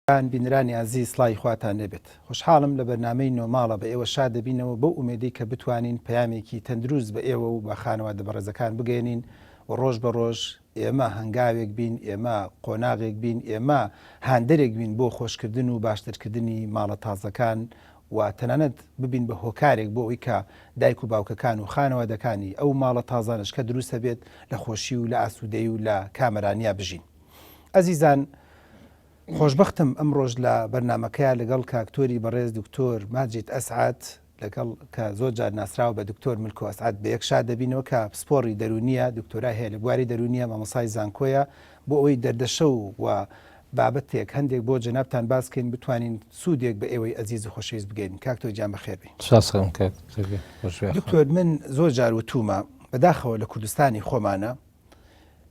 بینرانی عزیز سڵای خواتان لێبێت. خوشحاڵم لە بەرنامەی نۆماڵە بە ئێوە شاد دەبینەوە بۆ ئومێدی کە بتوانین پەیامێکی تەندروست بە ئێوە و بە خانەوادە بەڕێزەکان بگەێنین و ڕۆژ بە ڕۆژ ئێمە هەنگاوێک بین، ئێمە قۆناغێک بین، ئێمە هاندەرێک بین بۆ خۆشکردن و باشترکردنی ماڵە تازەکان و تەنانەت ببین بە هۆکارێک بۆ ئەوی کە دایک و باوکەکان و خانەوادەکانی ئەو ماڵە تازانش کە دروستە بێت لە خۆشی و لە ئاسوودەی و لە کامەرانیا بژین. ئەزیزان، خۆشببختم ئەمڕۆژ لە بەرنمەکەیە لەگەڵ کاکتۆری بەڕێز دکتۆر ماجید ئەسعات لەگەڵ کە زۆر جار ناسراوە بە دکتۆر ملک و ئەسعات بە یەک شاد دەبینەوە کە پسپۆڕی دەرونیە، دکتۆرای هەیە لە بواری دەرونیە، مامۆسای زانکۆیە بۆ ئەوەی دەردەشە و بابەتێک هەندێک بۆ جەنابتان باسکەین بتوانین سوودێک بە ئێوەی ئەزیز و خۆشەویست بگەین. کاکتۆر گیان بەخێربێ. دکتۆر، من زۆر جار وتومە بەداخەوە لە کوردستانی خۆمانە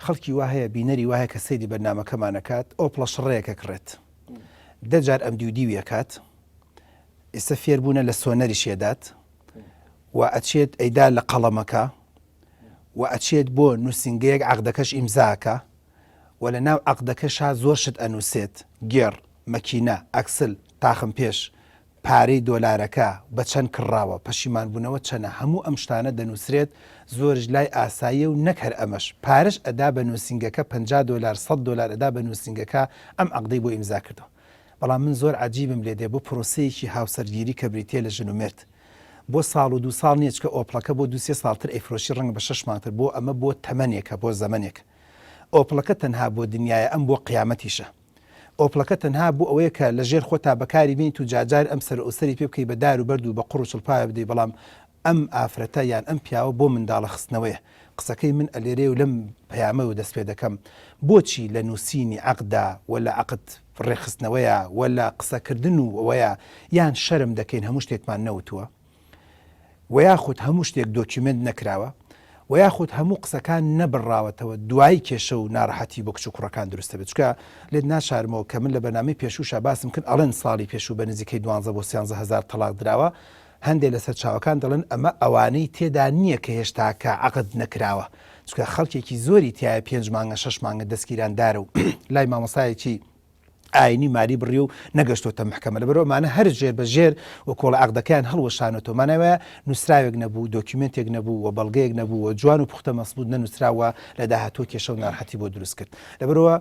خەڵکی وا هەیە بینەری وایە کە سەیری بەرنامەکەمانەکات ئەو پڵەشڕەیەکە کڕێت، دەجار ئەم دیودیویەکات، ئێستا فێربوونە لە سۆنەری شێدات و ئەچێت ئەیدا لە قەڵەمەکە و ئەچێت بۆ نووسنگەیەک عەقدەکەش ئیمزاکە و لە ناو عەقدەکەشا زۆر شت ئەنووسێت، گێڕ، مەکینە، ئەکسل، تاخم پێش، پارەی دۆلارەکە بە چەند کڕاوە، پەشیمانبوونەوە چەنە، هەموو ئەم شتانە دەنووسرێت زۆرش لای ئاساییە و نەکەر ئەمەش پارەش ئەدا بە نووسنگەکە $50 $100 ئەدا بە نووسنگەکە ئەم عەقدەی بۆ ئیمزا کردەوە. بەڵام من زۆر عەجیبم لێ دێ بۆ پرۆسەیەکی هاوسەرگیری کە بریتێ لە ژن و مرد بۆ ساڵ و 2 ساڵ نییە چکە ئۆپڵەکە بۆ 2-3 ساڵتر ئەیفرۆشی ڕەنگە بە 6 مانگتر بۆ ئەمە بۆ تەمەنێکە، بۆ زەمەنێک. ئۆپڵەکە تەنها بۆ دنیاە، ئەم بۆ قیامەتیشە. ئۆپڵەکە تەنها بۆ ئەوەیە کە لە ژێر خۆتا بەکاری بینیت و جاجار ئەم سەر ئەوسەری پێ بکەی بە دار و بەرد و بە قوڕ و چڵپایە بدەی. بەڵام ئەم ئافرەتە یان ئەم پیاوە بۆ منداڵە خستنەوەیە. قسەکەی من ئەلێرێ و لەم پەیامە و دەست پێ دەکەم، بۆچی لە نووسینی عەقدا ولا عەقد ڕێخستنەوەیە ولا قسەکردن و ئەوەیە یان شەرم دەکەین هەموو شتێکمان نەوتووە و یاخود هەموو شتێک دۆکیومنت نەکراوە و یاخود هەموو قسەکان نەبڕاوەتەوە دوایی کێشە و ناڕەحەتی بۆ کچ و کوڕەکان دروستە بێت. چکە لێت ناشارمەوە کە من لە بەرنامەی پێشووشە باسم کرد ئەڵێن ساڵی پێشوو بە نزیکەی 12 بۆ 13 هزار تەلاق دراوە. هەندێک لەسەر چاوەکان دەڵێن ئەمە ئەوانەی تێدا نییە کە هێشتا کە عەقد نەکراوە، چکە خەڵکێکی زۆری تایە 5 مانگە 6 مانگە دەستگیراندارە و لای مامۆسایەکی ئاینی ماری بڕی و نەگەشتۆتە محکەمە. لەبەرەوەمانە هەر ژێر بە ژێر و کۆڵە عەقدەکەیان هەڵوەشانێتەوەمانەوەیە نووسراوێک نەبوو، دۆکیومنتێک نەبوو و بەڵگەیەک نەبوو و جوان و پوختە مەسبوود نەنووسراوە لە داهاتوە کێشە و ناڕەحەتی بۆ دروست کرد. لەبەرەوە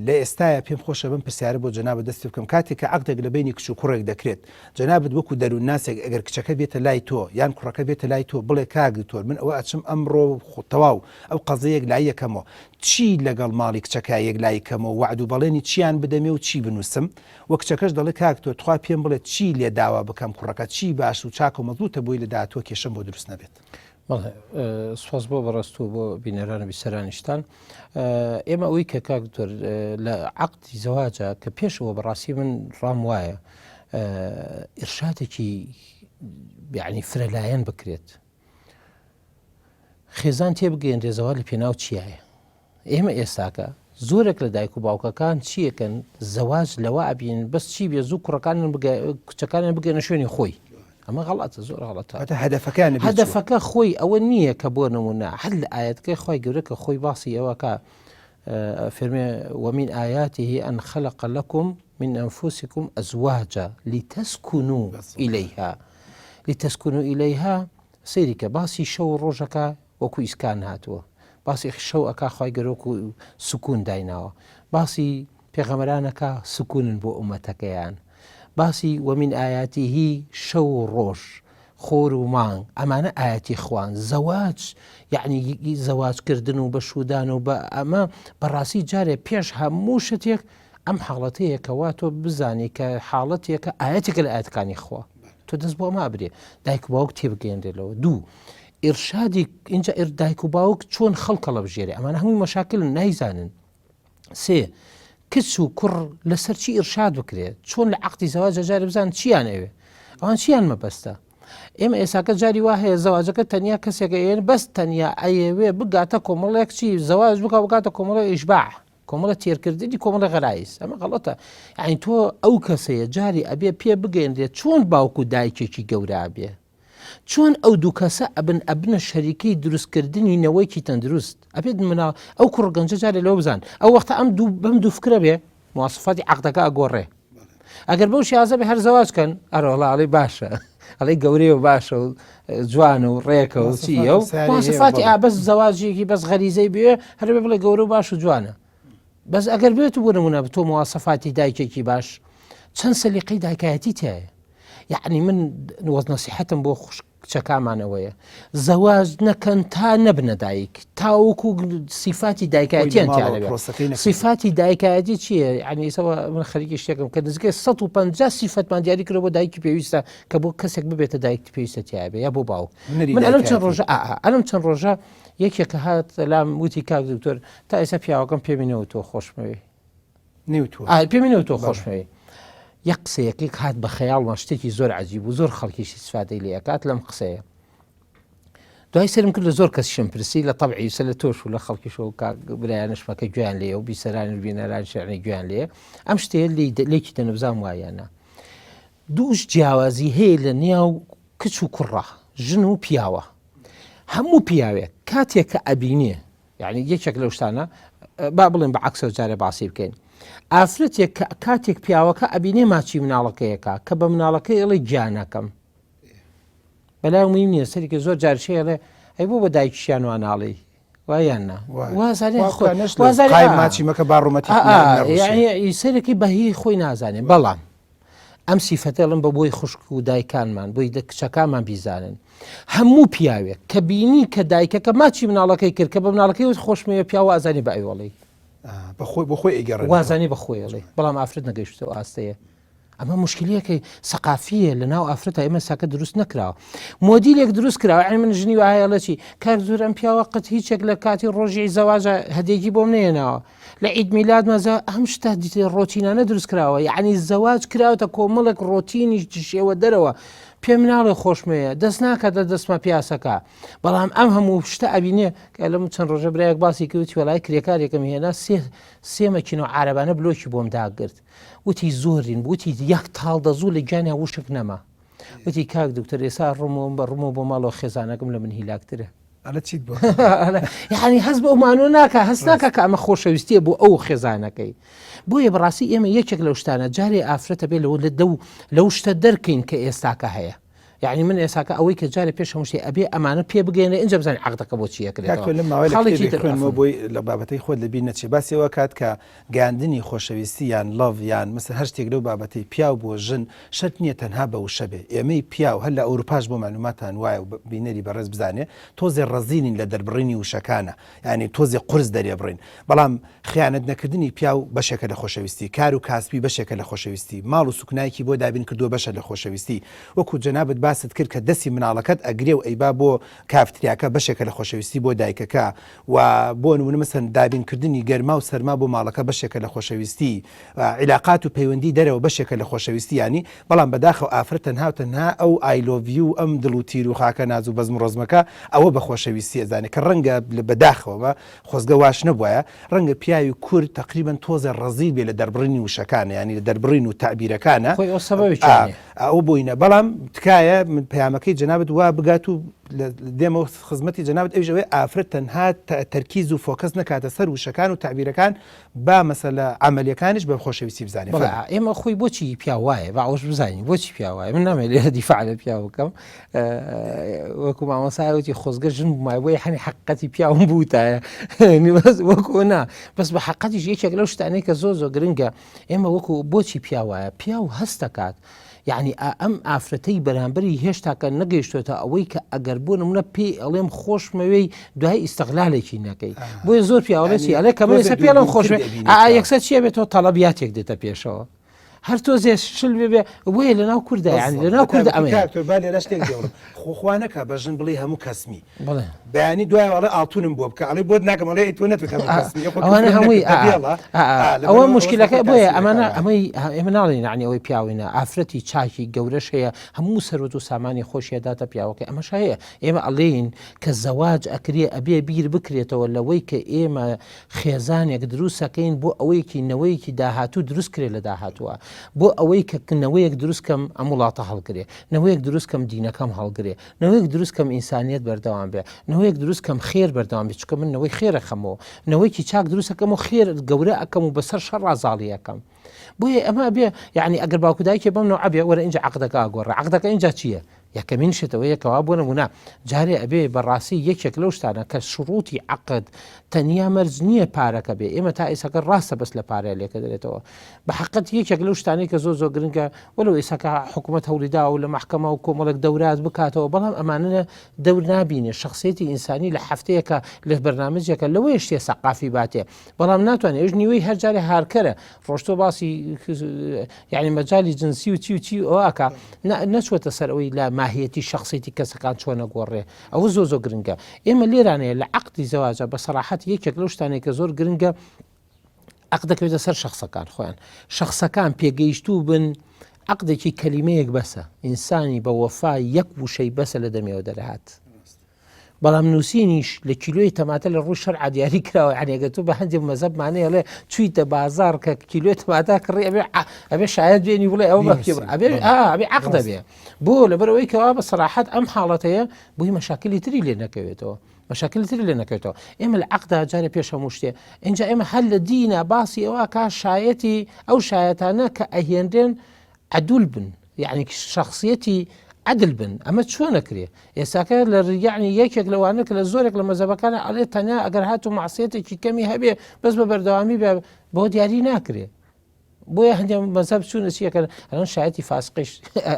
لە ئێستاە پێم خۆشە بم پرسیارە بۆ جەنابەت دەست بکەم، کاتێک کە عەقدێک لە بینی کچ و کوڕێک دەکرێت، جەنابەت وەکو دەروونناسێک ئەگەر کچەکە بێتە لای تۆ یان کوڕەکە بێتە لای تۆ بڵێ کاک دکتۆر من ئەوە ئەچم ئەمڕۆ تەواو ئەو قەزەیەک لای یەکەمەوە، چی لەگەڵ ماڵی کچەکە یەک لای کەمەوە وعد و بەڵێنی چیان بدەمێ و چی بنووسم، وە کچەکەش دەڵێ کاک تۆ تخوا پێم بڵێت چی لێ داوا بکەم کوڕەکە چی باش و چاک و مەزبوطە بۆی لە داهاتوە کێشەم بۆ دروست نەبێت. سپاس بۆ بەڕاست و بۆ بینەرانە بیسەرانیشتان. ئێمە ئەوەی کە کاک دکتۆر لە عەقدی زەواجە کە پێشەوە بەڕاستی من ڕام وایە ئیرشادێکی یعنی فرەلایەن بکرێت، خێزان تێبگەێنرێ زەواج لە پێناو چیایە. ئێمە ئێستاکە زۆرێک لە دایک و باوکەکان چیەکەن زەواج لەوە ئەبین بەس چی بێ زوو کوڕەکانیان کچەکانیان بگەێنە شوێنی خۆی. ئەمە غەڵەتە، زۆر غەڵەتە. هەدەفەکە خۆی ئەوە نییە کە بۆ نمونە هەر لە ئاەتەکەی خۆی گەورە کە خۆی باسی ئەوەکە فەرمێ ومن آياته أن خلق لكم من أنفسكم أزواجا لتسكنوا إليها سيري کە باسی شەو ڕۆژەکە وەکو ئیسکان هاتووە، باسی شەو ئەکا خۆی گەورە وەکو سکون دایناوە، باسی پێغەمبەرانەکە سکونن بۆ ئومەتەکەیان، باسی ومن آياته شەو و ڕۆژ خۆر و مانگ ئەمانە ئاەتی خوان. زەواج یعنی زەواجکردن و بەشودان و بە ئەمە بەڕاستی جارێ پێش هەموو شتێک ئەم حاڵەتەیە کەوا تۆ بزانی کە حاڵەتێکە ئاەتێکە لە ئاەتەکانی خوا تۆ دەست بۆ ئەمە برێ دایک و باوک تێبگەێنرێتەوە. دوو ئیرشادی اینجا دایک و باوک چۆن خەڵکە لە بژێرێ، ئەمانە هەمووی مەشاکلن نایزانن. سێ کچ و کوڕ لەسەر چی ئیرشاد بکرێت، چۆن لە عەقدی زەواجە جارێ بزان چیان ئەوێ، ئەوان چیان مەبەستە. ئێمە ئێساکە جاری وا هەیە زەواجەکە تەنیا کەسێکە ئێن بەس تەنیا ئەیەوێ بگاتە کۆمەڵێک چی زەواج بگاتە کۆمەڵە ئیشباع، کۆمەڵە تێرکردنی کۆمەڵە غەرایز. ئەمە غەڵەتە. یعنی تۆ ئەو کەسەیە جاری ئەبێ پێ بگەێنرێت چۆن باوکو دایکێکی گەورە بێ، چۆن ئەو دوو کەسە ئەبنە شەریکەی دروستکردنی نەوەیکی تەندروست. ئەبێت منە ئەو کوڕ گەنجە جارێ لەوە بزان ئەو وەختە ئەم بەم دوو فکرە بێ مواصفاتی عقدەکە ئەگۆڕێ ئەگەر بەو شیازە بە هەر زەواجکەن ئەرۆڵی باشە ئەڵی گەورەیە و باشە و جوانە و ڕێکە و چیە و مواصفاتی بەس زەواجێکی بەس غەریزەی بێ هەر بڵێ گەورە و باش و جوانە بەس ئەگەر بێت و بۆ نمونە بتۆ مواصفاتی دایکێکی باش چەند سەلیقەی دایکایەتی تایە یعنی من نەسیحەتم بۆ کچەکانمانەوەیە زەواج نەکەن تا نەبنە دایک تاوەکو سیفاتی دایکایەتیان تیانەبێت سیفاتی دایکایەتی چییە یعنی ئێستا من خەریکی شتێکم کە دەستگای 150 سیفەتمان دیاری کرد بۆ دایکی پێویستە کە بۆ کەسێک ببێتە دایکی پێویستە تیابێ یا بۆ باوک من ئەلەم چەند ڕۆژە یەکێکە هات لام وتی کاک دکتۆر تا ئێستا پیاوەکەم پێبینەوە تۆ خۆشمەوێ پێبینەوە تۆ خۆشمەوێ یەک قسەیەکی هات بە خەیاڵمان شتێکی زۆر عەجیب و زۆر خەڵکیشی استفادەی لێ ئەکات لەم قسەیە دوای سەرم کرد لە زۆر کەسیشم پرسی لە تەبعی سە لە تۆش و لە خەڵکیشەوە برایانشمەکە گویان لێ و بیسەرانی بینەران شێعری گویان لێ ئەم شتەیە لێکی دەنەبزان وایانە دووش جیاوازی هەیە لە نێو کچ و کوڕە ژن و پیاوە هەموو پیاوێک کاتێک کە ئەبینێ یعنی یەکێک لەو شتانە با بڵێن بە عەکسە جارێ باسی بکەین ئافرەتێک کاتێک پیاوەکە ئەبینێ ماچی مناڵەکەیەکە کە بە مناڵەکەی ئەڵێ گیانەکەم بەلای مهم نییە سەرێکی زۆر جارشەیەڵێ ئەی بۆ بە دایکیشیان واناڵی وایاننا ماچیمەکە باڕومەتی سەرێکی بەهی خۆی نازانێن بەڵام ئەم سیفەتەڵم بە بۆی خوشک و دایکانمان بۆی کچەکانمان بیزانن هەموو پیاوێک کە بینی کە دایکەکە ماچی مناڵەکەی کرد کە بە مناڵەکەی خۆشمەوە پیاوە ئازانی بە ئەیوەڵی بەخۆی ئەگەڕێت وازانی بەخۆیڵێ بەڵام ئافرەت نەگەیشتەوە ئاستەیە ئەمە مشکلەکەی سەقافیە لە ناو ئافرەتە ئێمە ساکە دروست نەکراوە مۆدیلێک دروست کراوە ئەی من ژنی وایەڵەچی کار زۆر ئەم پیاوە قەت هیچێک لە کاتی ڕۆژی زەواجە هەدێکی بۆم نێناوە لە عید میلاد مەزە ئەم شتا ڕۆتینانە دروست کراوە یعنی زەواج کراوەتە کۆمەڵێک ڕۆتینی شێوە دەرەوە پێ مناڵی خۆشمەیە دەست ناکاتە دەستمە پیاسەکە بەڵام ئەم هەموو شتە ئەبینێ کە لەم چەند ڕۆژە برایەک باسی کردوتی وەلای کرێکارێکم هێنا سێ مەکینە عارەبانە بلۆکی بۆم داگرت وتی زۆرین وتی یەک تاڵ دەزوو لە گیانیا وشک نەما وتی کاک دکتۆر ئێستا ڕوومەوە بۆ ماڵەوە خێزانەکەم لە من هیلاکترە یعنی هەست بە ئەومانۆ ناکە هەست ناکە کە ئەمە خۆشەویستیە بۆ ئەو خێزانەکەی بۆیە بەڕاستی ئێمە یەکێک لەو شتانە جارێ ئافرەتە بێ لەو شتە دەرکەین کە ئێستاکە هەیە یعنی من ئێساکە ئەوەی کە جارێ پێش هەمووشی ئەبێ ئەمانە پێ بگەێنێ اینجا بزانین عەقدەکە بۆ چیە کرێتەوە بۆی لە بابەتەی خۆت لەبیر نەچێ باسیەوە کات کە گاندنی خۆشەویستی یان لەڤ یان مثل هەر شتێک لەو بابەتەی پیاو بۆ ژن شەرت نییە تەنها بە وشە بێ ئێمەی پیاو هەر لە ئەوروپاش بۆ معلوماتان وایە و بینەری بەڕێز بزانێ تۆزێ ڕەزینین لە دەربڕینی وشەکانە یعنی تۆزێ قورس دەرێبڕین بەڵام خیانەت نەکردنی پیاو بەشێکە لە خۆشەویستی کار و کاسبی بەشێکە لە خۆشەویستی ماڵ و سوکنایکی بۆ دابین کردووە بەشە لە خۆشەویستی وەکو جەنابەت باست کرد کە دەستی مناڵەکەت ئەگرێ و ئەیبا بۆ کافتریاکە بەشێکە لە خۆشەویستی بۆ دایکەکە و بۆ نمونە مەسەن دابینکردنی گەرما و سەرما بۆ ماڵەکە بەشێکە لە خۆشەویستی عیلاقات و پەیوەندی دەرەوە بەشێکە لە خۆشەویستی ینی بەڵام بەداخەوە ئافرەت تەنها ئەو ئایلۆڤی و ئەم دڵ و تیر و خاکە ناز و بەزم ڕۆزمەکە ئەوە بە خۆشەویستی ئەزانێ کە ڕەنگە بەداخەوە خۆزگە واش نەبووە ڕەنگە پیاوی کورد تقریبان تۆزە ڕەزیل بێ لە دەربڕینی وشەکانە ینی لە دەربڕین و تعبیرەکانە ئەو بووینە بەڵام تکایە من پەیامەکەی جەنابەت وا بگات و دێمە خزمەتی جەنابەت ئەوژەوەی ئافرەت تەنها تەرکیز و فۆکەس نکاتە سەر وشەکان و تعبیرەکان با مەسەلە عملیەکانیش بە خۆشەویستی بزانێت ئێمە خۆی بۆچی پیاوایە باوەش بزانین بۆچی پیاوایە من نامێت لێ دیفاع لە پیاو بکەم وەکو مامۆسایەتی خۆزگە ژن بمایبووی هەنی حقیقەتی پیاوم بووتایە وەکو نا بەس بە حقیقەتیش یەکێک لەو شتانەی کە زۆر گرنگە ئێمە وەکو بۆچی پیاوایە پیاو هەست دەکات یعنی ئەم ئافرەتەی بەرامبەری هێشتا کە نەگەیشتۆتە ئەوەی کە ئەگەر بۆ نمونە پێی ئەڵێم خۆشمەوەی دوای ئیستیغلالێکی نەکەی بۆیە زۆر پیاوەڵێکی ئەڵێ کە من ئێستا پێڵم خۆشمێ یەکسەر چیە بێتەوە تەڵەبیاتێک دێتە پێشەوە هەر تۆزێ شل بێ وەیە لە ناو کوردە یعنی لە ناو کوردە ئەمە شتێک خۆخوانەکە بە ژن بڵێ هەموو کەسمی بەیانی دوایڵێ ئاڵتونم بۆ بکە ئەڵێ بۆت ناکەمەڵێ تۆ ئەوانە هەمووی ئەوە مشکلەکە بۆیە ئەمانە ئەمەی ئێمە ناڵێن عنی ئەوەی پیاوینە ئافرەتی چاکی گەورەش هەیە هەموو سەرۆت و سامانی خۆشیەداتە پیاوەکە ئەمەش هەیە ئێمە ئەڵێین کە زەواج ئەکرێ ئەبێ بیر بکرێتەوە لەوەی کە ئێمە خێزانێک دروستەکەین بۆ ئەوەیەکی نەوەیەکی داهاتوو دروست کرێ لە داهاتووە بۆ ئەوەی کە نەوەیەک دروستکەم ئەم وڵاتە هەڵگرێ، نەوەیەک دروستکەم دینەکەم هەڵگرێ، نەوەیەک دروستکەم ئینسانیت بەردەوام بێ، نەوەیەک دروستکەم خێر بەردەوام بێ، چکە من نەوەی خێرە خەمەوە، نەوەیکی چاک دروستەکەم و خێر گەورە ئەەکەم و بەسەر شەڕ ڕازاڵی یەکەم. بۆیە ئەمە بێ یعنی ئەگەر باوکودایکێ بەم نەوە عەبێ وەرە اینجا عەقدەکە ئاگۆڕە، عەقدەکە اینجا چییە؟ یەکەمین شتەوە یەکەوا بۆ نمونە جارێ ئەبێ بەڕاستی یەکێک لەو شتانە کە شروعی عەقد تەنیا مەرج نییە پارەکە بێ، ئێمە تا ئێساکە ڕاستە بەس لە پارەیە لێکە دەرێتەوە. بە حەقیقەت یەکێک لەو شتانەی کە زۆر گرنگە وەلو ئێساکە حکوومەت هەوڵیدا و لە محکەمە و کۆمەڵێک دەورات بکاتەوە، بەڵام ئەمانە دەور نابینێ شخصیەتی ئینسانی لە هەفتەیەکە لە بەرنامجێکە لەوەی شتێ سەقافی باتێ، بەڵام ناتوانێت ئێژ نیوەی هەر جارێ هارکەرە ڕۆشتۆ باسی یعنی مەجای جنسی و چی ئەوکە نەچوەتە سەر ئەوەی لە ماهیەتی شخصیەتی کەسەکان چۆنە گۆڕێ، ئەوە زۆر گرنگە. ئێمە لێرانەیە لە عەقدی زەواجە بە سەراحەت یەکێک لەو شتانێک کە زۆر گرنگە عەقدەکەوێتە سەر شخصەکان خۆیان، شخصەکان پێگەیشتوو بن عەقدێکی کەلیمەیەک بەسە، ئینسانی بە وەفا یەک وشەی بەسە لە دەمێوە دەرەهات. بەڵام نووسینیش لە کیلۆی تەماتە لە ڕووی شەرع دیاری کراوە، یعنی ئەگەر تۆ بە هەندێک مەزەبمانەیە لێ چوویتە بازار کە کیلۆی تەماتە کڕی ئەبێ شایەت بێنی بڵێ ئەوە ئەبێ عەقدە بێ، بۆ لەبەرەوەی کەوا بە سەراحەت ئەم حاڵەتەیە بۆی مەشاکلی تری لێ نەکەوێتەوە، مەشاکلی تری لێ نەکەوێتەوە. ئێمە لە عەقدا جارێ پێش هەموو شتێ اینجا ئێمە هەر لە دینە باسی ئەوە کا شایەتی ئەو شایەتانە کە ئەهێنرێن عەدول بن، یعنی شخصیەتی عدل بن، ئەمە چۆن نەکرێ ئێستاکە لە ڕیانی یەکێک لەوانە کە لە زۆرێک لە مەزەبەکانە ئەڵێ تەنیا ئەگەر هات و معسیەتێکی کەمی هەبێ بەس بە بەردەوامی بۆ دیاری ناکرێ. بۆیە هەندێک مەزەب چوونە چیەکە ئەلان شایەتی فاسقیش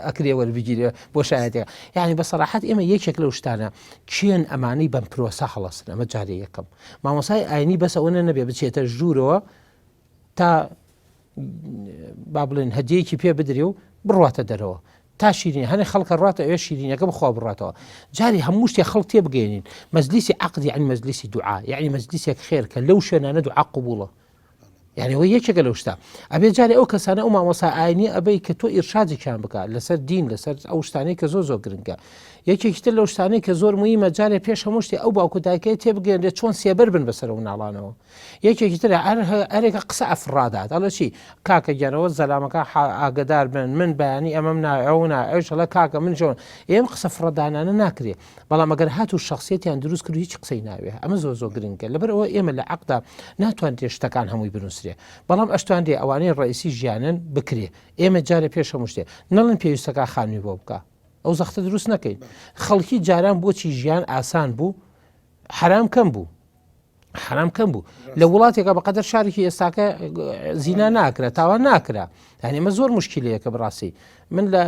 ئەکرێ وەربگیرێ بۆ شایەتێک، یعنی بە سەراحەت ئێمە یەکێک لەو شتانە کێن ئەمانەی بەم پرۆسە هەڵەسن، ئەمە جارێ یەکەم مامۆسای ئاینی بەس ئەوە نەبێ بچێتە ژوورەوە تا با بڵێن هەدیەیەکی پێ بدرێ و بڕواتە دەرەوە تا شیرین هەنێ خەڵکە ڕاتە ئەوێ شیرینەکە بخوا بڕاتەوە، جاری هەموو شتێک خەڵک تێ بگەێنین. مەجلیسی عەقد یعنی مەجلیسی دوعا، یعنی مەجلیسێک خێر کە لەو شوێنانە دوعا قبوڵە، یعنی ئەوە یەکێکە لەو شتە. ئەبێ جارێ ئەو کەسانە ئەو مامۆسا ئاینی ئەبەی کە تۆ ئیرشادێکیان بکات لەسەر دین، لەسەر ئەو شتانەی کە زۆر گرنگە. یەکێکی تر لەو شتانەی کە زۆر مهمە جارێ پێش هەموو شتێ ئەو باوکودایکەی تێبگەێنرێت چۆن سێبەر بن بەسەر و ناڵانەوە. یەکێکی تر ئەرێکە قسە ئەفرادات، ئەڵە چی کاکە گیانەوە زەلامەکە ئاگدار بن، من بەیانی ئەمەم ناونا ئەوش هەڵە کاکە من ژۆن ئێمە قسە فڕەدانانە ناکرێ، بەڵام ئەگەر هات و شخصیەتیان دروست کرد هیچ قسەی ناوێ، ئەمە زۆر گرنگە. لەبەرەوە ئێمە لە عەقدا ناتوانێت شتەکان هەمووی بنووسرێ، بەڵام ئەشتوانێ ئەوانەی ڕئیسی ژیانن بکرێ. ئێمە جارێ پێش هەموو شتێ نەڵێن پێویستەکە خانووی بۆ بکە، ئەو زەختە دروست نەکەین. خەڵکی جاران بۆچی ژیان ئاسان بوو؟ حرام کەم بوو، حرام کەم بوو. لە وڵاتێکە بەقەدەر شارێکی ئێستاکە زینا ناکرا، تاوان ناکرا، یعنی ئەمە زۆر مشکلەیەکە بڕاستی. من لە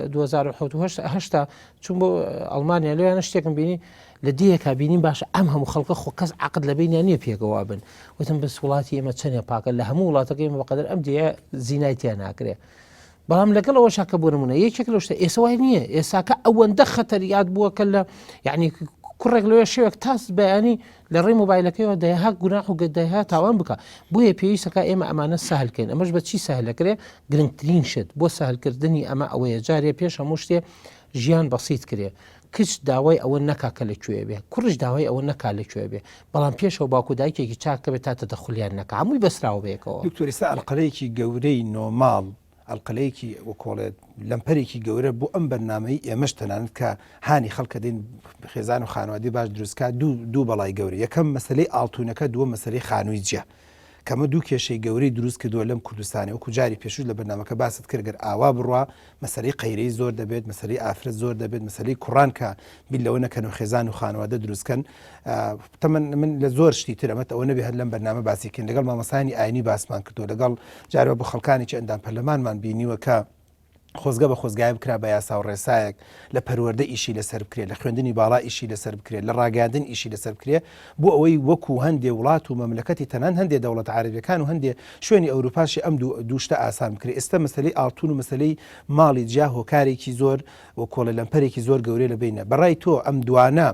2008 چون بۆ ئەڵمانیا لەوانە شتێکم بینی لە دیەکە بینیم باشە ئەم هەموو خەڵکە خۆ کەس عەقد لە بینیان نییە پێکەوە بن، وتم بەس وڵاتی ئێمە چەندێ پاکە لە هەموو وڵاتەکە ئێمە بەقەدەر ئەم دیە زینای تیان ناکرێ. بەڵام لەگەڵ ئەوە شاکە بۆ نمونە یەکێک لەو شتە ئێستا وای نییە، ئێستاکە ئەوەندە خەتەریات بووە کە لە یعنی کوڕێک لەوێ شێوێک تاس بەیانی لە ڕێی مۆبایلەکەیەوە دەیها گوناح و گەدایها تاوان بکە. بۆیە پێویستەکە ئێمە ئەمانە ساهلکەین. ئەمەش بە چی ساهلەکرێ؟ گرنگترین شت بۆ ساهلکردنی ئەمە ئەوەیە جارێ پێش هەموو شتێ ژیان بەسیط کرێ. کچ داوای ئەوە نەکاکە لەکوێ بێ، کوڕش داوای ئەوە نەکا لەکوێ بێ، بەڵام پێشەوە باوکو دایکێکی چاکە بێت تا تەدەخولیان نەکە، هەمووی بەسراوە بێکەوە. دکتۆریستا ئەڵقەلەیەکی گەورەی نۆماڵ، ئەڵقەلەیەکی وەکۆڵێت لەمپەرێکی گەورە بۆ ئەم بەرنامەی ئێمەش تەنانەت کە هانی خەڵکە دێن خێزان و خانوادی باش دروستکە دوو بەڵای گەورە، یەکەم مەسلەی ئاڵتوونەکە، دووەم مەسلەی خانووی جیا، کەمە دوو کێشەی گەورەی دروست کردووە لەم کوردستانی. وەکو جاری پێشوو لە بەرنامەکە باست کردگەر ئاوا بڕوا مەسلەی قەیرەی زۆر دەبێت، مەسلەی ئافرەت زۆر دەبێت، مەسلەی کوڕان کە بیل لەوە نەکەن و خێزان و خانوادە دروستکەن. تەمەن من لە زۆر شتی تر ئەمە ئەوە نەبێت هەر لەم بەرنامە باسیکەین، لەگەڵ مامۆسانی ئاینی باسمان کردو، لەگەڵ جارەوە بۆ خەڵکانێکی ئەندام پەرلەمانمان بینیوە کە خۆزگە بە خۆزگای بکرا بە یاسا و ڕێسایەک لە پەروەردە ئیشی لەسەر بکرێت، لە خوێندنی باڵا ئیشی لەسەر بکرێت، لە ڕاگەاندن ئیشی لەسەر بکرێت، بۆ ئەوەی وەکو هەندێ وڵات و مەملەکەتی تەنان هەندێ دەوڵەت عەرەبیەکان و هەندێ شوێنی ئەوروپاشی ئەم دووشتە ئاسان بکرێت. ئێستا مەسلەی ئاڵتوون و مەسلەی ماڵی جیا هۆکارێکی زۆر و کۆڵە لەمپەرێکی زۆر گەورەی لە بینە. بەڕای تۆ ئەم دوانە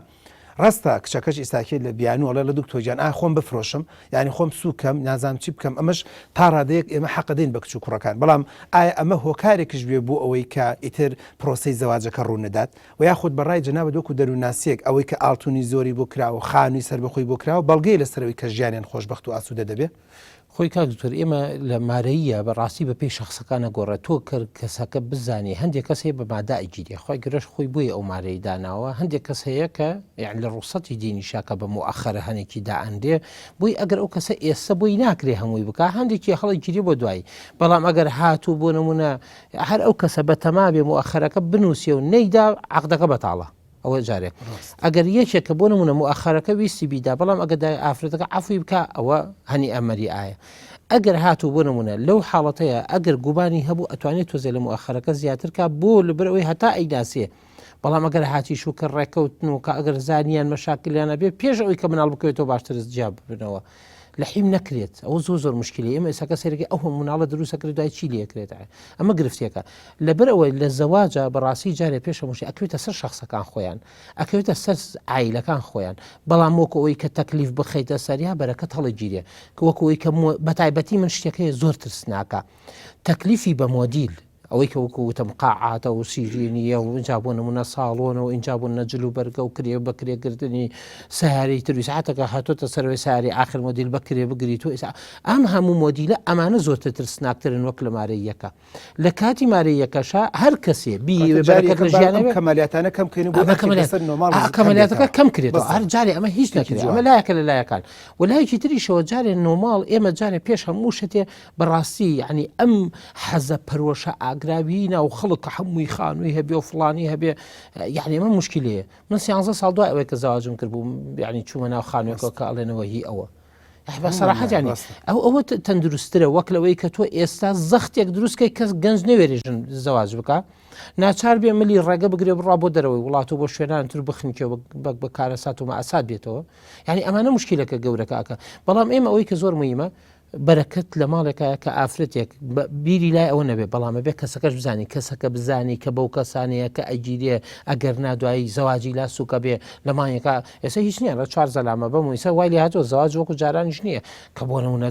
ڕاستە کچەکەش ئێستاکێت لە بیانوەڵە لە دکتۆرجان خۆم بفرۆشم، یعنی خۆم سوکەم نازام چی بکەم، ئەمەش تا ڕادەیەک ئێمە حەقدەین بە کچ و کوڕەکان، بەڵام ئایا ئەمە هۆکارێکش بێ بۆ ئەوەی کە ئیتر پرۆسەی زەواجەکە ڕوونەدات و یاخود بەڕای جەنابەت وەکو دەرووناسیەک ئەوەی کە ئاڵتوونی زۆری بۆ کراوە، خانووی سەر بەخۆی بۆ کراوە، بەڵگەی لەسەرەوەی کە ژیانیان خۆشبەخت و ئاسوودە دەبێت؟ خۆی کاکتۆر ئێمە لە مارەیە بەڕاستی بە پێی شخصەکانە گۆڕە تۆ کەسەکە بزانێ هەندێک کەس هەیە بە مادائیگیری خۆی گرش خۆی بۆی ئەو مارەی داناوە هەندێک کەس هەیە کە یعنی لە ڕوسەتی دینی شاکە بە مؤخرە هەنێکی دائەندێ بۆی ئەگەر ئەو کەسە ئێستا بۆی ناکرێ هەمووی بک هەندێکی هەڵی گیری بۆ دوایی بەڵام ئەگەر هاتوو بۆ نمونە هەر ئەو کەسە بە تەمابێ مؤخرەکە بنووسێ و نەیدا عەقدەکە بەتاڵە ئەوە جارێک ئەگەر یەکێکە بۆ نمونە مؤخرەکە ویستی بیدا بەڵام ئەگەر ئافرەتەکە عەفوی بکە ئەوە هەنی ئەمەری ئایە ئەگەر هاتوو بۆ نمونە لەو حاڵەتەیە ئەگەر گوبانی هەبوو ئەتوانێت تۆزێ لە مؤخرەکە زیاتر کا بۆ لەبەرەوەی هەتا ئەیداسێ بەڵام ئەگەر هاتی شوکە ڕێکەوتن و کە ئەگەر زانیان مەشاکلیانە بێ پێش ئەوەی کە مناڵ بکەوێتەوە باشتر جیاب ببنەوە لە حیم نەکرێت ئەو زۆر مشکلی ئێمە ئێساکە سەرەکی ئەو مناڵە دروستەکرێت دوای چی لێکرێت ئەمە گرفتیەکە لەبەر ئەوەی لە زەواجە بەڕاستی جارێ پێشەموشی ئەکەوێتە سەر شخصەکان خۆیان ئەکەوێتە سەر عایلەکان خۆیان بەڵام وەکەوەی کە تەکلیف بخەیتە سەریا بەرەکەت هەڵەگیرێ کە وەکەوەی کە بەتایبەتی من شتێکەیە زۆر ترسناکە تەکلیفی بە مۆدیل ئەوەی کە وەکوتم قاعاتە و سیژینیە و اینجا بوون نمونە ساڵۆنەوە اینجا بوون نەجل و بەرگە و کرێ بەکرێگرتنی سەهاری تروی ساعتەکە هاتۆتە سەروی ساری آخر مۆدیل بەکرێ بگریت و ئەم هەموو مۆدیلە ئەمانە زۆرتر ترسناکترن وەک لە مارەی یەکە لە کاتی مارەی یەکەشە هەر کەسێ بەرەکەت لە ژیانە کەمالیاتانە کەم کەین کەمالیاتەکە کەم کرێتەوە هەر جارێ ئەمە هیچ نەکرێت ئەمە لایەکە لە لایەکان و لایەکی تریشەوە جارێ نۆماڵ ئێمە جارێ پێش هەموو شتێ بەڕاستی یعنی ئەم حەزە پەرۆشە ئاگراویینە و خەڵک هەمووی خانووی هەبێ و فڵانی هەبێ یعنی ئەمە مشکلەیە من 13 ساڵ دوای ئەوەی کە زەواجم کرد بوو یعنی چوومە ناو خانوویەکە کە ئەڵێنەوە هی ئەوە بەسەراحەت یعنی ئەوە تەندروسترە وەک لەوەی کە تۆ ئێستا زەختێک دروستکەی کەس گەنج نەوێرێژن زەواج بکە ناچار بێ ملی ڕێگە بگرێ بڕا بۆ دەرەوەی وڵات و بۆ شوێنان تر بخنکەوە بە کارەسات و مەعسات بێتەوە یعنی ئەمانە مشکلەکە گەورەکەکە بەڵام ئێمە ئەوەی کە زۆر مهمە بەرەکەت لە ماڵێکە کە ئافرەتێک بیری لای ئەوە نەبێ بەڵامە بێ کەسەکەش بزانانی کەسەکە بزانی کە بەو کەسانەیە کە ئەگیرێ ئەگەر نادوایی زەواجی لا سوکە بێ لە مانیەکە ئێستا هیچ نییە لە 4 زەلامە بەم ویسە وای لێ هاتۆ زەواج وەکو جارانیش نییە کە بۆ نمونە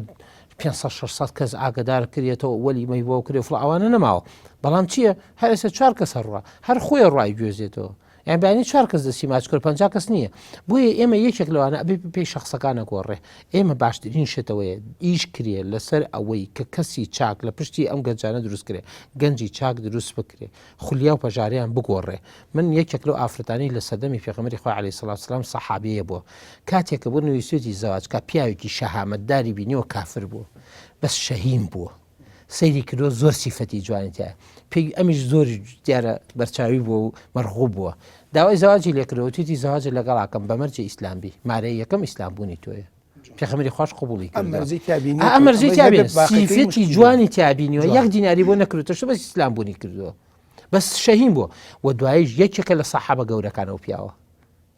500-600 کەس ئاگدار کرێتەوە وەلی مەی بۆ کرێ فڵ ئەوانە نەماوە بەڵام چییە هەر ئێستا 4 کەس هەڕوا هەر خۆی ڕای گوێزێتەوە یان بەینی 4 کەس دەستی ماچ کرد 50 کەس نییە بۆیە ئێمە یەکێک لەوانە ئەبێ پێی شخصەکانە گۆڕێ ئێمە باشترین شتەوەیە ئیش کرێ لەسەر ئەوەی کە کەسی چاک لە پشتی ئەم گەنجانە دروست کرێ گەنجی چاک دروست بکرێ خولیا و پەژاریان بگۆڕێ من یەکێک لەو ئافرەتانی لە سەردەمی پێغەمبەری خوا عەلەیهی سەڵات و سەلام سەحابەیە بووە کاتێکە بۆ نووسێتی زەواج کە پیاوێکی شەهامەتداری بینیوە کافر بووە بەس شەهیم بووە سەیری کردو زۆر سیفەتی جوانیتە پێی ئەمیش زۆر دیارە بەرچاوی بووە و مەرغوب بووە داوای زەواجی لێکردەوە توێتی زەواجە لەگەڵاکەم بەمەرجە ئیسلامبی مارەی یەکەم ئیسلام بوونی تۆیە پێغەمبەری خوش قبولی کرد ئەمەرجەی تیابین سیفەتی جوانی تیابینیوە یەک دیناری بۆ نەکردوتەشە بەس ئیسلام بوونی کردووە بەس شەهیم بووە و دوایش یەکێکە لە سەحابە گەورەکانەوە پیاوە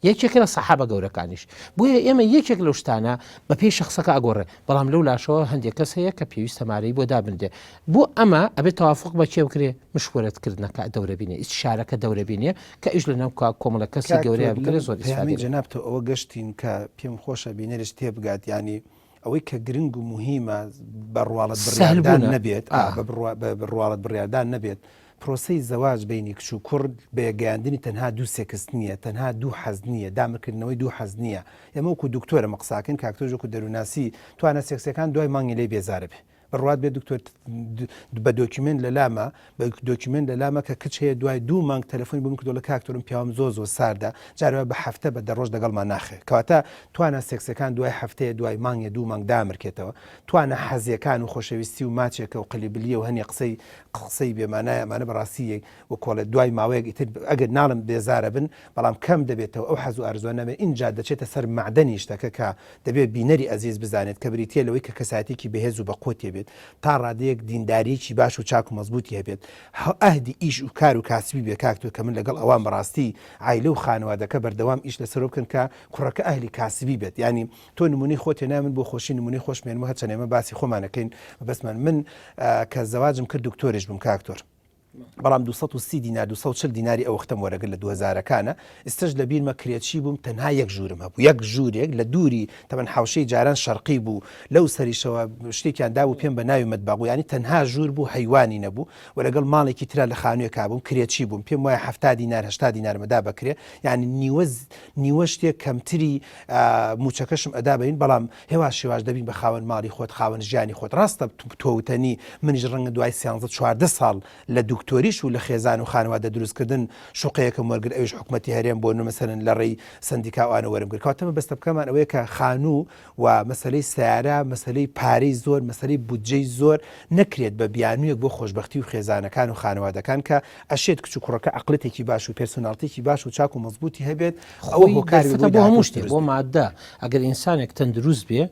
یەکێکە لە سەحابە گەورەکانیش بۆیە ئێمە یەکێک لەو شتانە بە پێی شخصەکە ئەگۆڕێ بەڵام لەو لاشەوە هەندێک کەس هەیە کە پێویستە مارەی بۆ دابندێ بۆ ئەمە ئەبێت تەوافق بە کێ بکرێ مشورەتکردنەکە دەورە بینێ ئیستشارەکە دەورە بینێ کە ئیش لە ناو کۆمەڵە کەسی گەورەیە بکرێت زۆر ئیسفادە جەنابتە ئەوە گەشتین کە پێم خۆشە بینەرش تێبگات ینی ئەوەی کە گرنگ و مهمە بەڕواڵەت بڕیاردان نەبێت بڕواڵەت بڕیاردان نەبێت پرۆسەی زەواج بینی کچ و کوڕ بێگەیاندنی تەنها دوو سێکس نییە تەنها دوو حەز نییە دامرکردنەوەی دوو حەز نییە ئێمە وەکو دکتۆرە مەقساکەن کاکتۆر وەکو دەروناسی توانە سێکسەکان دوای مانگی لێ بێزارە بێ بڕوات بێ دکتۆر بە دۆکیمنت لە لامە بە دۆکیمنت لە لامە کە کچ هەیە دوای 2 مانگ تەلەفۆنی بم کردو لە کاکتۆرم پیاوم زۆر ساردا جارەوە بە هەفتە بە دەڕۆژ دەگەڵمان ناخێ کەواتە توانە سێکسەکان دوای هەفتەیە دوای مانگە 2 مانگ دامرکێتەوە توانە حەزیەکان و خۆشەویستی و ماچێکە و قلیبلیە و هەنی قسەی بێمانایە ئەمانە بەڕاستیەک و کۆڵێت دوای ماوەیەک ئیتر ئەگەر ناڵم بێزارە بن بەڵام کەم دەبێتەوە ئەو حەز و ئەرزوە نەبێت اینجا دەچێتە سەر معدەنی شتەکە کە دەبێت بینەری ئەزیز بزانێت کە بریتە لەوەی کە کەساتێکی بەهێز و بەقۆتێ بێت تا ڕادەیەک دینداریکی باش و چاک و مەزبوطی هەبێت ئەهدی ئیش و کار و کاسبی بێ کاکتۆ کە من لەگەڵ ئەوان بەڕاستی عایلە و خانەوادەکە بەردەوام ئیش لەسەر بکەن کە کوڕەکە ئەهلی کاسبی بێت ینی تۆ نمونەی خۆت هێنا من بۆ خۆشی نمونەی خۆشمێنمە هەچەنێمە باسی خۆمانەکەین بەسمان من کە زەواجم کرد دکتۆریش بووم کاکتۆر بەڵام 230 دینار 240 دیناری ئەو وختم وەرەگەر لە 2000کانە ئێستش لە بیرمە کرێچی بووم تەنها یەک ژوورم هەبوو یەک ژوورێک لە دووری تەمەەن حوشەی جاران شەرقی بوو لەو سەریشەوە شتێکیان دابوو پێم بە ناوی مەتباغ ینی تەنها ژوور بوو هەیوانی نەبوو و لەگەڵ ماڵێکی ترا لە خانوویە کابووم کرێچی بووم پێم وایە 70 دینار 80 دینار مەدا بکرێ یعنی نیوە شتێک کەمتری موچەکەشم ئەدا بین بەڵام هێوا شێواش دەبین بە خاوەن ماڵی خۆت خاوەن ژیانی خۆت ڕاستە تۆوتنی منیش ڕەنگە دوای 14 ساڵ لە دکتۆریش و لە خێزان و خانواده دروستکردن شوقەیەکم وەرگر ئەوش حکومەتی هەرێم بۆ مەسەرن لە ڕێی سندیکاوانە وەرمگر کاتەمە بەستە بکەمان ئەوەیە کە خانوو و مەسلەی سیارە مەسلەی پارەی زۆر مەسلەی بودجەی زۆر نەکرێت بە بیانوویەک بۆ خۆشببختی و خێزانەکان و خانوادەکان کە ئەشێت کچ و کوڕەکە عقلێکی باش و پرسۆناڵتێکی باش و چاک و مەزبوطی هەبێت ئەوە هۆکاری بۆ هەموو شتێک بۆ مادە ئەگەر ئینسانێک تەندروست بێ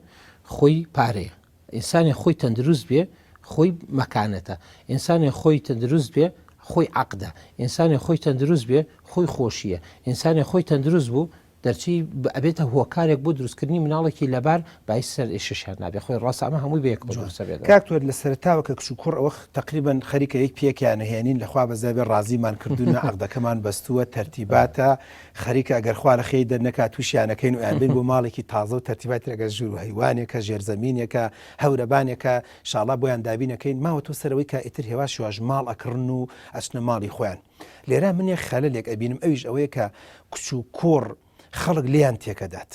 خۆی پارەیە ئینسانی خۆی تەندروست بێ خۆی مەکانەتە ئینسانی خۆی تەندروست بێ خۆی عقدە ئینسانی خۆی تەندروست بێ خۆی خۆشیە ئینسانی خۆی تەندروست بوو دەرچی ئەبێتە هۆکارێک بۆ دروستکردنی مناڵێکی لەبار بای سەر ئێششیان نابێ خۆی ڕاست ئەمە هەمووی بەیەک بێت کاکتۆر لە سەرتاوە کە کچ و کوڕ ئەوە تقریبان خەریکە یەک پێکیان هێنین لەخوا بەزەبێ ڕازیمان کردوونە عقدەکەمان بەستووە تەرتیباتە خەریکە ئەگەر خوا لە خێی دەرنەکات تووشیانەکەین و یانبین بۆ ماڵێکی تازە و تەرتیباتی ئەگەر ژوور و هەیوانێکە ژێرزەمینێکە هەورەبانێکە شاڵا بۆیان دابینەکەین ماوە تۆ سەرەوەی کە ئیتر هێواشی واژ ماڵ ئەکردن و ئەچنە ماڵی خۆیان لێرە من یەک خەلەلێک ئەبینم ئەویش ئەوەیە کە کچ و کوڕ خەڵک لیان تێکەدات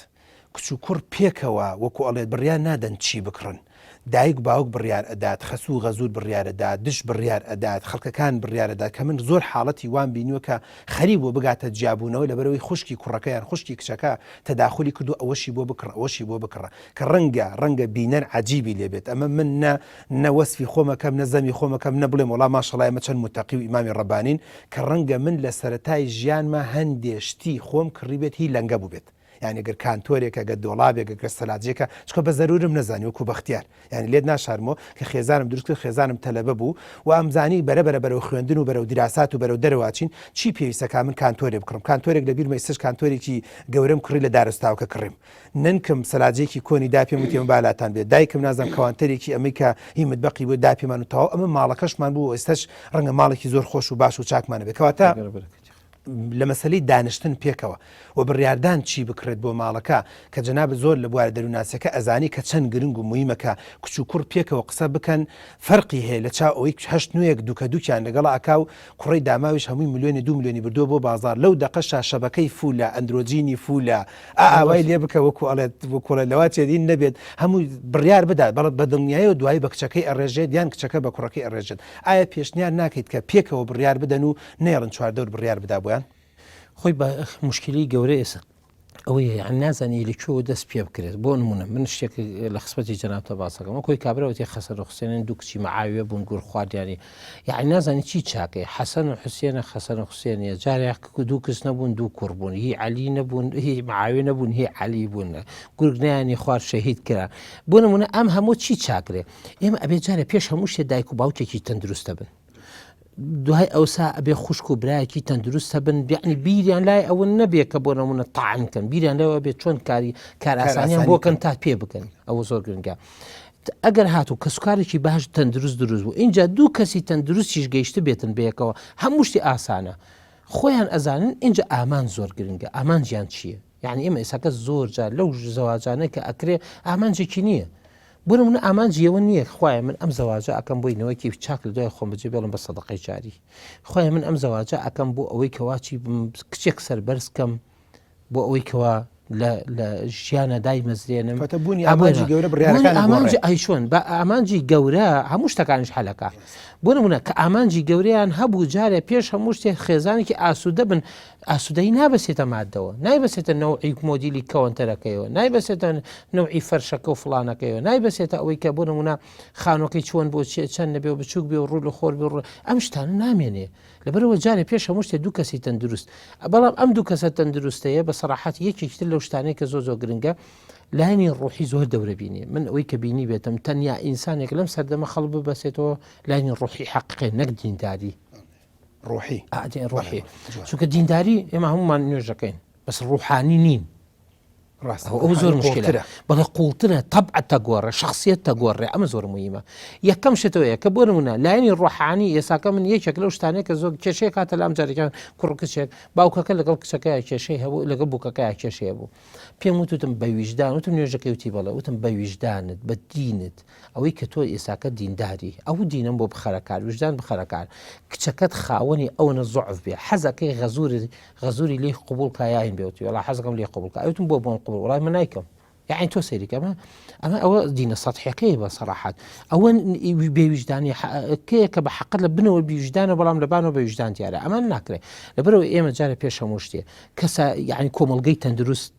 کچ و کوڕ پێکەوە وەکو ئەڵێت بڕیان نادەن چی بکڕن دایک باوک بڕیار ئەدات خەسوو و غەزور بڕیارەدات دش بڕیار ئەدات خەڵکەکان بڕیارەدات کە من زۆر حاڵەتی وان بینیوە کە خەریب بۆ بگاتە جیابوونەوە لەبەرەوەی خوشکی کوڕەکەیان خوشکی کچەکە تەداخلی کردو ئەوەشی بۆ بکڕ ئەوەشی بۆ بکڕە کە ڕەنگە بینەر عجیبی لێبێت ئەمە من نەوەسفی خۆمەکەم نەزەمی خۆمەکەم نەبڵێم وڵام ماشەڵای مە چەند متەقی و ئیمامی ڕەبانین کە ڕەنگە من لە سەرەتای ژیانمە هەندێشتی خۆم کڕیبێت هی لەنگە بوو بێت یعنی گەر کانتۆرێکە گە دۆڵابێکە گە سەلاجێکە چکە بە زەرورم نەزانی وەکو بەختیار یعنی لێت ناشارمەوە کە خێزانم دروستکرد خێزانم تەلەبە بوو و ئەمزانی بەرەبەرە بەرەو خوێندن و بەرەو دیراسات و بەرەو دەرەواچین چی پێویستەکە من کانتۆرێ بکڕم کانتۆرێک لە بیرمە ئێستش کانتۆرێکی گەورەم کڕی لە دارستاوکە کڕیم ننکم سەلاجێکی کۆنی داپێم وتێم بالاتان بێت دایکم نازم کەوانتەرێکی ئەمریکا هی متبەقی بۆ داپێمان و تەواو ئەمە ماڵەکەشمان بوو ئێستش ڕەنگە ماڵێکی زۆر خۆش و باش و چاکمانە بێت کەواتە لە مەسلەی دانیشتن پێکەوە و بڕیاردان چی بکرێت بۆ ماڵەکە کە جەناب زۆر لە بوارە دەروناسەکە ئەزانی کە چەند گرنگ و مویمەکە کچ و کوڕ پێکەوە قسە بکەن فەرقی هەیە لە چا ئەوەی هەشت نوێک دوکە دووکیان لەگەڵ ئاکا و کوڕی داماویش هەمووی ملیۆنی 2 ملیۆنی بردووە بۆ بازار لەو دەقەشا شەبەکەی فولە ئەندرۆجینی فولە ئاوای لێ بکە وەکو ئەڵێت وەکوڵە لەوا چێدین نەبێت هەموو بڕیار بدات بەڵێت بە دڵنیایی و دوای بە کچەکەی ئەڕێژێت یان کچەکە بە کوڕەکەی ئەڕێژێت ئایا پێشنیار ناکەیت کە پێکەوە بڕیار بدەن و نێڵن چواردەور بڕیار بدا بۆیان خۆی بە مشکلی گەورە ئێستا ئەوەیە یان نازانی لەکوێوە دەست پێ بکرێت بۆ نمونە من شتێک لە خسپەتی جەنابتە باسەکەم کۆی کابراوەتی خەسەن و حوسێنن دوو کچی مەعاویە بوون گور خواردیانی یعنی نازانی چی چاکەیە حەسەن و حوسێنە خەسەن و حوسێنیە جارێک دوو کەس نەبوون دوو کوڕ بوون هی عەلی نەبوون هی مەعاویە نەبوون هی عەلی بوون گورگ نەیانی خوارد شەهید کرا بۆ نمونە ئەم هەموو چی چاکرێ ئێمە ئەبێ جارێ پێش هەموو شتێ دایک و باوکێکی تەندروستە بن دوای ئەوسا ئەبێ خوشک و برایەکی تەندروستە بن بیعنی بیریان لای ئەوە نەبێ کە بۆ نمونە تاعنکەن بیریان لایەوە بێت چۆن کار ئاسانیان بۆکەن تا پێ بکەن ئەوە زۆر گرنگە ئەگەر هاتوو کەسوکارێکی باش تەندروست دروست بوو اینجا دوو کەسی تەندروستیش گەیشتە بێتن بەیەکەوە هەموو شتی ئاسانە خۆیان ئەزانن اینجا ئامان زۆر گرنگە ئامان گیان چییە یعنی ئێمە ئێساکە زۆر جار لەو زەواجانەی کە ئەکرێ ئامانجێکی نییە بۆ نمونە ئامانجیەوە نییە خوایە من ئەم زەواجە ئەکەم بۆ نەوەیکی چاک لە دوای خۆم بەجێ بێڵم بە سەدەقەی جاری خوایە من ئەم زەواجە ئەکەم بۆ ئەوەی کەواچی کچێک سەربەرز کەم بۆ ئەوەی کەوا لە ژیانە دای مەزرێنم ئامانجی ئایشۆن بە ئامانجی گەورە هەموو شتەکانیش هەلەکە بۆ نمونە کە ئامانجی گەورەیان هەبوو جارێ پێش هەموو شتێک خێزانێکی ئاسوودە بن ئاسوودەی نابەسێتە مادەوە نایبەسێتە نەوعی مۆدیلی کەوەنتەرەکەیەوە نایبەسێتە نەوعی فەرشەکە و فڵانەکەیەوە نایبەسێتە ئەوەی کە بۆ نمونە خانۆکەی چۆن بۆ چەند نەبێ و بچووک بێ و ڕوو لە خۆر بێ ئەم شتانە نامێنێ لەبەرەوە جارێ پێش هەموو شتێ دوو کەسی تەندروست بەڵام ئەم دوو کەسە تەندروستەیە بە سەراحەت یەکێکتر لەو شتانەی کە زۆر گرنگە لایەنی ڕۆحی زۆر دەورە بینێ من ئەوەی کە بینی بێتم تەنیا ئینسانێک لەم سەردەمە خەڵ ببەسێتەوە لایەنی ڕۆحی حەقیقی نەک دینداری ڕۆحی چونکە دینداری ئێمە هەمومان نوێژەکەین بەس ڕوحانی نین ئەو زۆر مشکلە بەڵێ قوڵترە تەبعەت تەگۆڕێ شخصیت تەگۆڕێ ئەمە زۆر مهمە. یەکەم شتەوەیە کە بۆ نمونە لایەنی ڕۆحانی ئێساکە من یەکێک لەو شتانەیە کە زۆر کێشەیە کاتە لام جارێکیان کوڕ کچێک باوکەکە لەگەڵ کچەکەیە کێشەی هەبوو لەگەڵ بووکەکەیە کێشەیە بوو پێم وتم بە ویژدان وتم نوێژەکەی وتی بەڵێ وتم بە ویژدانت بە دینت ئەوەی کە تۆ ئێساکە دینداری ئەو دینم بۆ بخەرەکار وجدان بخەرەکار کچەکەت خاوەنی ئەوەنە زۆعف بێ حەزەکەی غەزوری لێ قبول کایاین بێوتی وڵا حەزەکەم لێ قبول کە ئەوتم بۆ بۆن قبول وڵای من نایکەم یعنی تۆ سەیریکە ئەمە ئەوە دینە سەطحیەکەی بە سەراحەت ئەوە بێویژدانی کەیە کە بە حەقت لە بنەوە بیژدانە بەڵام لەبانەوە بە ویژدان دیارە ئەمان ناکرێت لەبەرەوە ئێمە جارە پێش هەموو شتێ کەسە یعنی کۆمەڵگەی تەندروست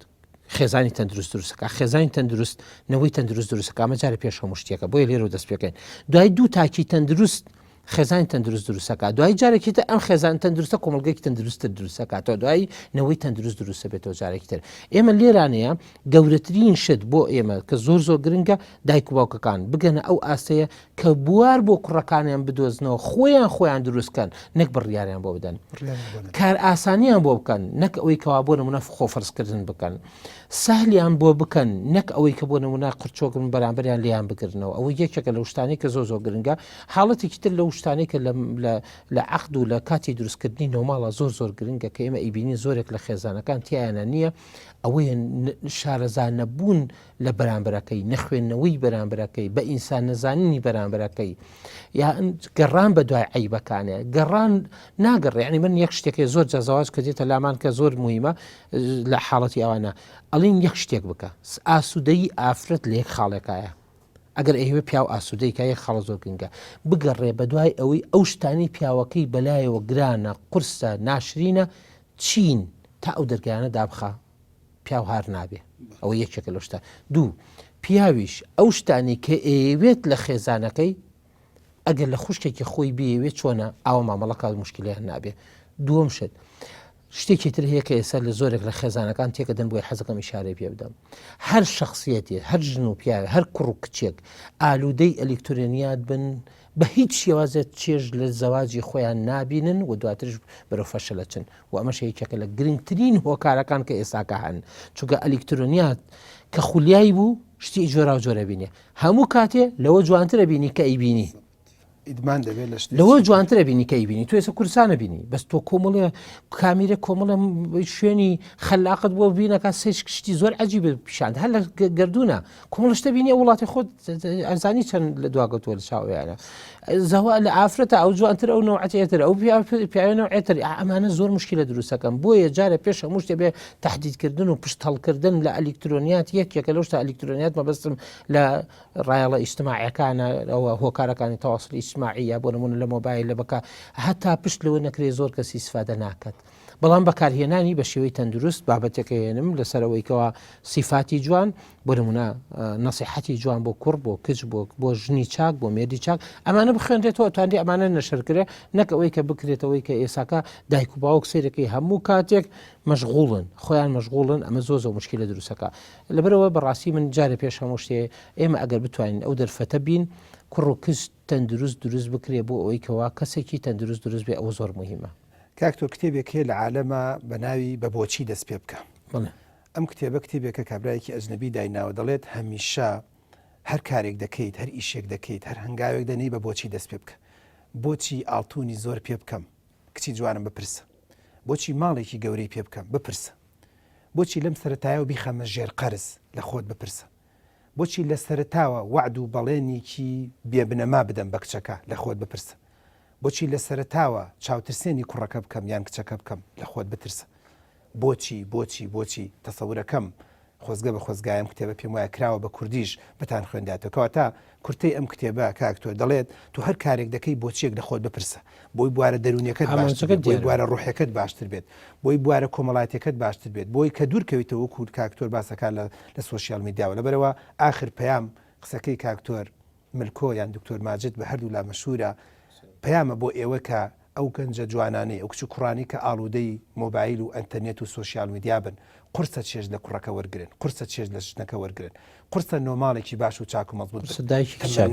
خێزانی تەندروست دروستەکە خێزانی تەندروست نەوەی تەندروست دروستەکە ئەمە جارە پێش هەموو شتێکە بۆیە لێرە دەست پێکەین دوای دوو تاکی تەندروست خێزانی تەندروست دروستەکە دوای جارێکیتە ئەم خێزان تەندروستە کۆمەڵگەی تەندروستە دروستەکاتەوە دوای نەوەی تەندروست دروستە بێتەوە جارێکی تر ئێمە لێرانەیە گەورەترین شت بۆ ئێمە کە زۆر گرنگە دایک و باوکەکان بگەنە ئەو ئاستەیە کە بوار بۆ کوڕەکانیان بدۆزنەوە خۆیان دروستکەن نەک بڕیاریان بۆ بدەن کار ئاسانیان بۆ بکەن نەک ئەوەی کەوا بۆ نمونە خۆفەرزکردن بکەن سەهلیان بۆ بکەن نەک ئەوەی کە بۆ نمونە قورچۆکن بەرامبەریان لیان بگرنەوە ئەوە یەکێکە لەو شتانەی کە زۆر گرنگە حاڵەتێکی تر لەو شتانەی کە لە عەقد و لە کاتی دروستکردنی نۆماڵە زۆر گرنگە کە ئێمە ئیبینی زۆرێک لە خێزانەکان تیایانە نییە ئەوەیە شارەزانەبوون لە بەرامبەرەکەی نەخوێندنەوەی بەرامبەرەکەی بە ئینسان نەزانینی بەرامبەرەکەی یا گەڕان بە دوای عیبەکانێ گەڕان ناگەڕێ یعنی من یەک شتێکی زۆر جەزاواز کە دێتە لامان کە زۆر مهمە لە حاڵەتی ئەوانە ئەڵین یەک شتێک بکە ئاسوودەی ئافرەت لە یەک خاڵێکایە ئەگەر ئەوێ پیاو ئاسوودەی کە یەک خاڵە زۆر گرنگە بگەڕێ بە دوای ئەوەی ئەو شتانی پیاوەکەی بەلایەوە گرانە قورسە ناشرینە چین تا ئەو دەرگایانە دابخە پیاو هار نابێ ئەوە یەکێکە لە شتە دوو پیاویش ئەو شتانی کە ئەوێت لە خێزانەکەی ئەگەر لە خوشکێکی خۆی بێوێت چۆنە ئاوە مامەڵەکات مشکلیان نابێ دووەم شت شتێکی تر هەیە کە ئێستا لە زۆرێک لە خێزانەکان تێکەدەن بۆی حەزەکەم ئیشارەی پێ بدەم هەر شخصیەتی هەر ژن و پیاوە هەر کوڕ و کچێک ئالوودەی ئەلکترۆنیات بن بە هیچ شێوازێت چێژ لە زەواجی خۆیان نابینن و دواترش بەرەو فەشەلەچن و ئەمەش یەکێکە لە گرنگترین هۆکارەکان کە ئێستاکە هەن چونکە ئەلکترۆنیات کە خولیایی بوو شتی جۆرا بینێ هەموو کاتێ لەوە جوانترە بینی کە ئەیبینی ئیدمان دەبێت لەوە جوانترە بینی کە ئەیبینی تو ێستا کوردستانە بینی بەس تۆ کۆمەڵێ کامیرە کۆمەڵە شوێنی خەلاقت بۆ بینەکە سێش کشتی زۆر عەجیبە پیشاند هەر لە گردوونە کۆمەڵ شتە بینی وڵاتی خۆت ئەزانی چەند لە دواگەوتووە لە چاویانە زەوا لە ئافرەتە ئەو جوانتر ئەو نەوعەتێتر ئەو پیاوە نەوعێتر ئەمانە زۆر مشکلە دروستەکەم بۆیە جارە پێش هەموو شتێ بێ تهدیدکردن و پشت هەڵکردن لە ئەلکترۆنیات یەکێکە لەو شتە ئەلکترۆنیات مەبەستم لە ڕایەڵە ئیجتماعیەکانە ئەوە هۆکارەکانی تەواصلی ئیجتماعیە بۆ نمونە لە مۆبایل لە بەکە هەتا پشت لەوە نەکرێ زۆر کەسی ئیسفادە ناکات بەڵام بەکارهێنانی بە شێوەی تەندروست بابەتێکە هێنم لەسەرەوەیکەوە سیفاتی جوان بۆ نمونە نەسیحەتی جوان بۆ کوڕ بۆ کچ بۆ ژنی چاک بۆ مێردی چاک ئەمانە بخوێنرێتەوە توانندی ئەمانە نەشرکرێ نەک ئەوەی کە بکرێتەوەی کە ئێساکە دایک و باوک سیرەکەی هەموو کاتێک مەشغوڵن خۆیان مەشغوڵن ئەمە زۆر مشکلە دروستەکە لەبەرەوە بەڕاستی من جارە پێش هەموو شتێ ئێمە ئەگەر بتوانین ئەو دەرفەتە بین کوڕ و کچ تەندروست دروست بکرێ بۆ ئەوەی کەوا کەسێکی تەندروست دروست بێ ئەوە زۆر مهمە کاکتۆ کتێبێک هەیە لە عالەمە بە ناوی بە بۆچی دەست پێ بکە ئەم کتێبە کتێبێکە کابرایەکی ئەجنەبی دایناوە دەڵێت هەمیشە هەر کارێک دەکەیت هەر ئیشێک دەکەیت هەر هەنگاوێک دەنەی بە بۆچی دەست پێ بکە بۆچی ئاڵتونی زۆر پێ بکەم کچی جوانم بپرسە بۆچی ماڵێکی گەورەی پێ بکەم بپرسە بۆچی لەم سەرەتایەوە بیخەمە ژێر قەرز لە خۆت بپرسە بۆچی لە سەرەتاوە وعد و بەڵێنێکی بێبنەما بدەم بە کچەکە لە خۆت بپرسە بۆچی لە سەرەتاوە چاوترسێنی کوڕەکە بکەم یان کچەکە بکەم لە خۆت بترسە بۆچی تەسەورەکەم خۆزگە بە خۆزگایم کتێبە پێم وایە کراوە بە کوردیش بتان خوێنداتەوە کەواتە کورتەی ئەم کتێبە کاکتۆ دەڵێت تو هەر کارێک دەکەی بۆچیەک لە خۆت بپرسە بۆی بوارە دەرونیەکەت باشتر بێت بۆی بوارە ڕوحەکەت باشتر بێت بۆی بوارە کۆمەڵایەتەکەت باشتر بێت بۆی کە دوورکەویتەوە کورد کاکتۆر باسەکان لە سۆشیال میدیاوە لەبەرەوە ئاخر پەیام قسەکەی کاکتۆر ملکۆ یان دکتۆر ماجد بە هەردوو لا مەشهورە پەیامە بۆ ئێوە کە ئەو گەنجە جوانانەی ئەو کچ و کوڕانی کە ئاڵوودەی مۆبایل و ئەنتەرنێت و سۆشیال میدیا بن قورسە چێژ لە کوڕەکە وەرگن قورسە چێژ لە ژنەکە وەرگن قورسە نۆماڵێکی باش و چاک و مەزبوط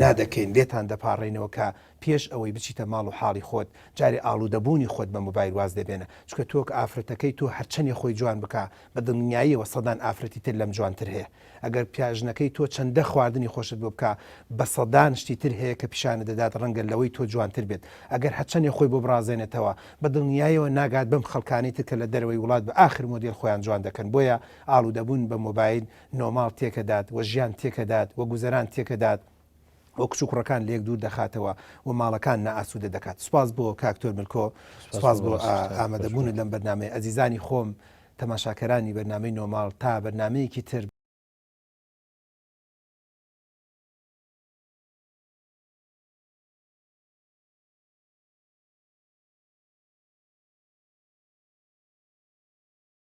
نادەکەین لێتان دەپاڕێنەوە کە پێش ئەوەی بچیتە ماڵ و حاڵی خۆت جارێ ئاڵوودەبوونی خۆت بە موبایل واز دەبێنە چکە تۆک ئافرەتەکەی تۆ هەرچەندی خۆی جوان بکە بە دڵنیاییەوە سەدان ئافرەتی تر لەم جوانتر هەیە ئەگەر پیاژنەکەی تۆ چەندە خواردنی خۆشت بۆ بکە بە سەدان شتی تر هەیە کە پیشانە دەدات ڕەنگە لەوەی تۆ جوانتر بێت ئەگەر هەرچەندی خۆی بۆ برازێنێتەوە بە دڵنیاییەوە ناگات بەم خەڵکانی تر کە لە دەرەوەی وڵات بە آخر مۆدیل خۆیان جوان دەکەن بۆیە ئاڵوودەبوون بە مۆبایل نۆماڵ تێکەدات و ژیان تێکەدات و گوزەران تێکەدات وە کچ و کوڕەکان لێک دوور دەخاتەوە و ماڵەکان نائاسوودە دەکات سوپاس بۆ کاکتۆر ملکۆ سوپاس بۆ ئامادەبوونت لەم بەرنامەی ئەزیزانی خۆم تەماشاکەرانی بەرنامەی نۆماڵ تا بەرنمەیەکی تر